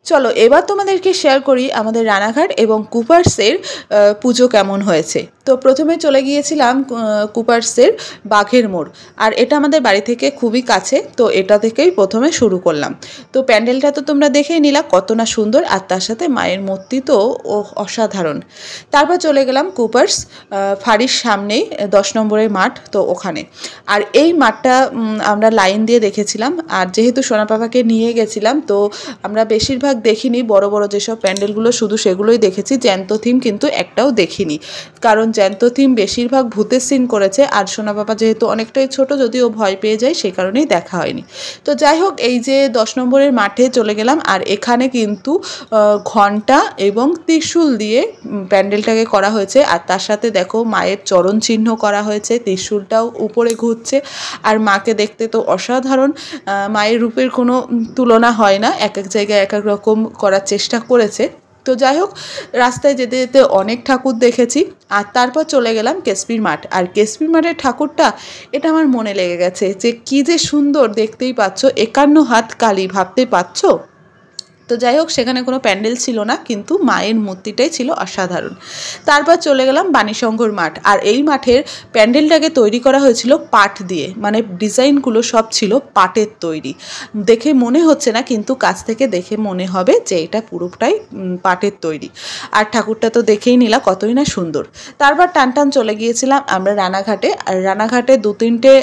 চলো এবার তোমাদেরকে শেয়ার করি আমাদের রানাঘাট এবং কুপার্সের পুজো কেমন হয়েছে। তো প্রথমে চলে গিয়েছিলাম কুপার্সের বাঘের মোড়, আর এটা আমাদের বাড়ি থেকে খুবই কাছে, তো এটা থেকেই প্রথমে শুরু করলাম। তো প্যান্ডেলটা তো তোমরা দেখেই নিলা কত না সুন্দর, আর তার সাথে মায়ের মূর্তি তো অসাধারণ। তারপর চলে গেলাম কুপার্স ফাঁড়ির সামনেই 10 নম্বরের মাঠ, তো ওখানে। আর এই মাঠটা আমরা লাইন দিয়ে দেখেছিলাম, আর যেহেতু সোনা পাপাকে নিয়ে গেছিলাম তো আমরা বেশিরভাগ দেখিনি, বড় বড় যেসব প্যান্ডেলগুলো শুধু সেগুলোই দেখেছি, জ্যান্ত থিম কিন্তু একটাও দেখিনি, কারণ জ্যান্ত থিম বেশিরভাগ ভূতের সিন করেছে, আর সোনা পাপা যেহেতু অনেকটাই ছোট, যদিও ভয় পেয়ে যায় সেই কারণেই দেখা হয়নি। তো যাই হোক, এই যে 10 নম্বরের মাঠে চলে গেলাম, আর এখানে কিন্তু ঘণ্টা এবং ত্রিশূল দিয়ে প্যান্ডেলটাকে করা হয়েছে, আর তার সাথে দেখো মায়ের চরণ চিহ্ন করা হয়েছে, ত্রিশূলটাও উপরে ঘুরছে, আর মাকে দেখতে তো অসাধারণ, মায়ের রূপের কোনো তুলনা হয় না, এক এক জায়গায় এক এক রকম করার চেষ্টা করেছে। তো যাই হোক, রাস্তায় যেতে যেতে অনেক ঠাকুর দেখেছি, আর তারপর চলে গেলাম কেসপির মাঠ। আর কেসপির মাঠের ঠাকুরটা এটা আমার মনে লেগে গেছে, যে কী যে সুন্দর, দেখতেই পাচ্ছ 51 হাত কালী, ভাবতে পারছো। তো যাই হোক, সেখানে কোনো প্যান্ডেল ছিল না, কিন্তু মায়ের মূর্তিটাই ছিল অসাধারণ। তারপর চলে গেলাম বাণীশঙ্কর মাঠ, আর এই মাঠের প্যান্ডেলটাকে তৈরি করা হয়েছিল পাট দিয়ে, মানে ডিজাইনগুলো সব ছিল পাটের তৈরি। দেখে মনে হচ্ছে না, কিন্তু কাছ থেকে দেখে মনে হবে যে এটা পুরোটাই পাটের তৈরি। আর ঠাকুরটা তো দেখেই নিলা কতই না সুন্দর। তারপর টান টান চলে গিয়েছিলাম আমরা রানাঘাটে, আর রানাঘাটে 2-3টে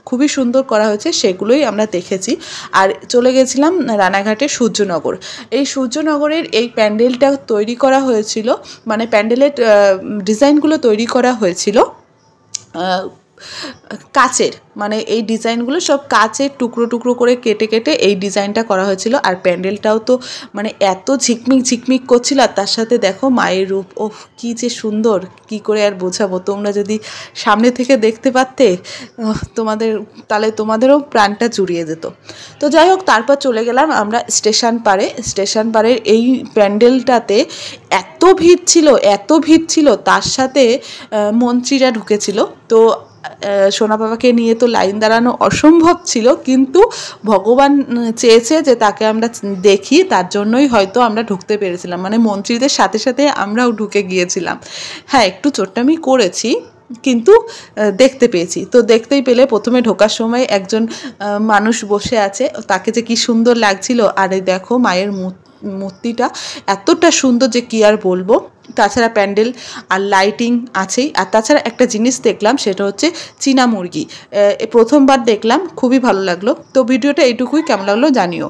খুবই সুন্দর করা হয়েছে, সেগুলোই আমরা দেখেছি। আর চলে গেছিলাম রানাঘাটে সূর্যনগর। এই সূর্যনগরের এই প্যান্ডেলটা তৈরি করা হয়েছিল, মানে প্যান্ডেলের ডিজাইনগুলো তৈরি করা হয়েছিল কাচের, মানে এই ডিজাইনগুলো সব কাচের টুকরো টুকরো করে কেটে কেটে এই ডিজাইনটা করা হয়েছিল। আর প্যান্ডেলটাও তো মানে এত ঝিকমিক ঝিকমিক করছিল, আর তার সাথে দেখো মায়ের রূপ, ও কী যে সুন্দর, কি করে আর বোঝাবো। তোমরা যদি সামনে থেকে দেখতে পারতে তাহলে তোমাদেরও প্রাণটা জুড়িয়ে যেত। তো যাই হোক, তারপর চলে গেলাম আমরা স্টেশন পাড়ে। স্টেশন পাড়ের এই প্যান্ডেলটাতে এত ভিড় ছিল, তার সাথে মন্ত্রীরা ঢুকেছিল। তো সোনা বাবাকে নিয়ে তো লাইন দাঁড়ানো অসম্ভব ছিল, কিন্তু ভগবান চেয়েছে যে তাকে আমরা দেখি, তার জন্যই হয়তো আমরা ঢুকতে পেরেছিলাম, মানে মন্ত্রীদের সাথে সাথে আমরাও ঢুকে গিয়েছিলাম। হ্যাঁ, একটু চোট্টামি করেছি, কিন্তু দেখতে পেয়েছি। তো দেখতেই পেলে প্রথমে ঢোকার সময় একজন মানুষ বসে আছে, তাকে যে কি সুন্দর লাগছিল। আর এই দেখো মায়ের মূর্তিটা এতটা সুন্দর যে কি আর বলবো। তাছাড়া প্যান্ডেল আর লাইটিং আছেই। আর তাছাড়া একটা জিনিস দেখলাম, সেটা হচ্ছে চীনা মুরগি। প্রথমবার দেখলাম, খুবই ভালো লাগলো। তো ভিডিওটা এইটুকুই, কেমন লাগলো জানিও।